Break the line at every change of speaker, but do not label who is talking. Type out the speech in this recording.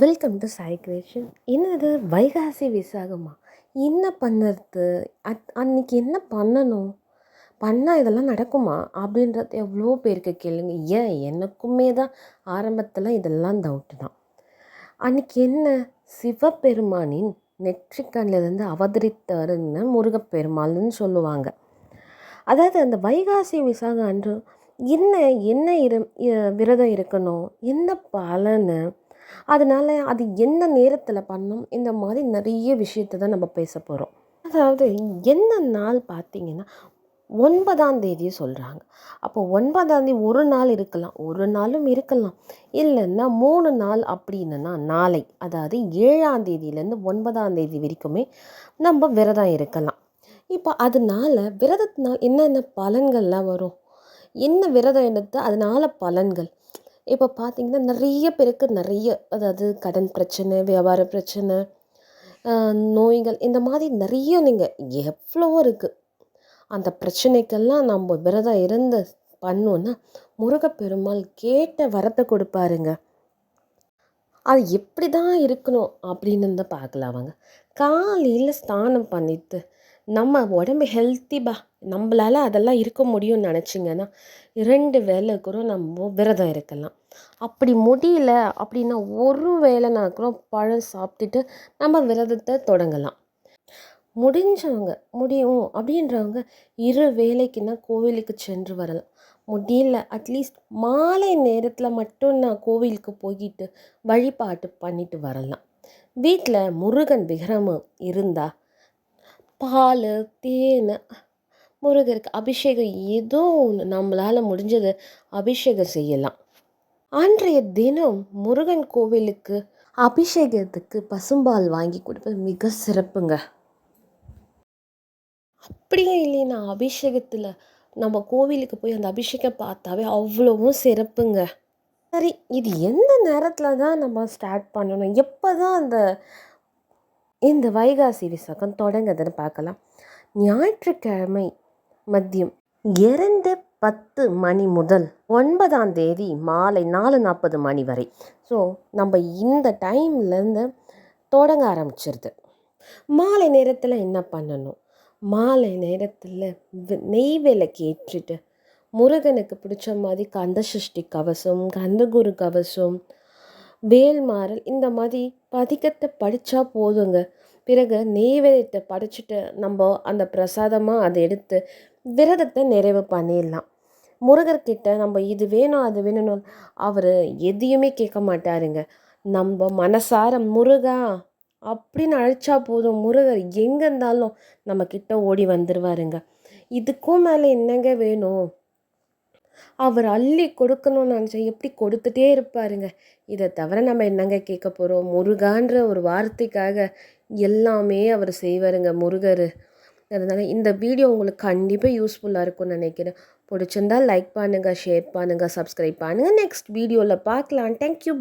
Welcome to Sai creation. என்னது வைகாசி விசாகமா? என்ன பண்ணுறது? அன்னைக்கு என்ன பண்ணணும்? பண்ணால் இதெல்லாம் நடக்குமா அப்படின்றது எவ்வளோ பேருக்கு கேளுங்க. ஏன் எனக்குமே தான் ஆரம்பத்தில் இதெல்லாம் டவுட்டு தான். அன்றைக்கி என்ன, சிவபெருமானின் நெற்றிக்கண்ணிலிருந்து அவதரித்தாருன்னு முருகப்பெருமாள்னு சொல்லுவாங்க. அதாவது அந்த வைகாசி விசாகம் அன்று என்ன என்ன விரதம் இருக்கணும், என்ன பலனு, அதனால் அது எந்த நேரத்தில் பண்ணணும், இந்த மாதிரி நிறைய விஷயத்தை தான் நம்ம பேச போகிறோம். அதாவது என்ன நாள் பார்த்திங்கன்னா 9ஆம் தேதி சொல்கிறாங்க. அப்போ 9ஆம் தேதி ஒரு நாள் இருக்கலாம், ஒரு நாளும் இருக்கலாம், இல்லைன்னா 3 நாள் அப்படின்னா நாளை, அதாவது 7ஆம் தேதியிலேருந்து 9ஆம் தேதி வரைக்குமே நம்ம விரதம் இருக்கலாம். இப்போ அதனால் விரதத்தினால் என்னென்ன பலன்கள்லாம் வரும், என்ன விரதம் எடுத்து அதனால் பலன்கள். இப்போ பார்த்திங்கன்னா நிறைய பேருக்கு நிறைய, அதாவது கடன் பிரச்சனை, வியாபார பிரச்சனை, நோய்கள், இந்த மாதிரி நிறைய நீங்கள் எவ்வளவோ இருக்குது. அந்த பிரச்சனைக்கெல்லாம் நம்ம விரதம் இருந்து பண்ணோன்னா முருகப்பெருமாள் கேட்ட வரத்தை கொடுப்பாருங்க. அது எப்படி தான் இருக்கணும் அப்படின்னு தான் பார்க்கலாம். அவங்க காலையில் ஸ்நானம் பண்ணிட்டு நம்ம உடம்பு ஹெல்த்திபா, நம்மளால் அதெல்லாம் இருக்க முடியும்னு நினச்சிங்கன்னா 2 வேளை கூட நம்ம விரதம் இருக்கலாம். அப்படி முடியல அப்படின்னா ஒரு வேளைனா கூட பழம் சாப்பிட்டுட்டு நம்ம விரதத்தை தொடங்கலாம். முடிஞ்சவங்க, முடியும் அப்படின்றவங்க 2 வேளைக்குன்னா கோவிலுக்கு சென்று வரலாம். முடியல அட்லீஸ்ட் மாலை நேரத்தில் மட்டும் நான் கோவிலுக்கு போயிட்டு வழிபாட்டு பண்ணிட்டு வரலாம். வீட்டில் முருகன் விக்கிரகம் இருந்தால் பால், தேன், முருகருக்கு அபிஷேகம் ஏதோ ஒன்று நம்மளால் முடிஞ்சது அபிஷேகம் செய்யலாம். அன்றைய தினம் முருகன் கோவிலுக்கு அபிஷேகத்துக்கு பசும்பால் வாங்கி கொடுப்பது மிக சிறப்புங்க. அப்படியே இல்லைன்னா அபிஷேகத்தில் நம்ம கோவிலுக்கு போய் அந்த அபிஷேகம் பார்த்தாவே அவ்வளவும் சிறப்புங்க. சரி, இது எந்த நேரத்தில் தான் நம்ம ஸ்டார்ட் பண்ணணும், எப்போ தான் இந்த வைகாசி விசாகம் தொடங்குதுன்னு பார்க்கலாம். ஞாயிற்றுக்கிழமை மதியம் 2:10 மணி முதல் 9ஆம் தேதி மாலை 4:40 மணி வரை. ஸோ நம்ம இந்த டைம்லேருந்து தொடங்க ஆரம்பிச்சிருது. மாலை நேரத்தில் என்ன பண்ணணும், மாலை நேரத்தில் நெய் விளக்கு ஏற்றிட்டு முருகனுக்கு பிடிச்ச மாதிரி கந்தசஷ்டி கவசம், கந்தகுரு கவசம், வேல்மாறல், இந்த மாதிரி பதிகத்தை படித்தா போதுங்க. பிறகு நெய்வேத்தியத்தை படைச்சிட்டு நம்ம அந்த பிரசாதமாக அதை எடுத்து விரதத்தை நிறைவு பண்ணிடலாம். முருகர்கிட்ட நம்ம இது வேணும் அது வேணும்னு அவர் எதையுமே கேட்க மாட்டாருங்க. நம்ம மனசார முருகா அப்படின்னு அழைச்சா போதும், முருகர் எங்கே இருந்தாலும் நம்மக்கிட்ட ஓடி வந்துடுவாருங்க. இதுக்கும் மேலே என்னங்க வேணும், அவர் அள்ளி கொடுக்கணும்னு நினச்சா எப்படி கொடுத்துட்டே இருப்பாருங்க. இதை தவிர நம்ம என்னங்க கேட்க போகிறோம். முருகான்ற ஒரு வார்த்தைக்காக எல்லாமே அவர் செய்வாருங்க முருகர். அதனால் இந்த வீடியோ உங்களுக்கு கண்டிப்பாக யூஸ்ஃபுல்லாக இருக்கும்னு நினைக்கிறேன். பிடிச்சிருந்தால் லைக் பண்ணுங்கள், ஷேர் பண்ணுங்கள், சப்ஸ்கிரைப் பண்ணுங்கள். நெக்ஸ்ட் வீடியோவில் பார்க்கலாம். தேங்க்யூ.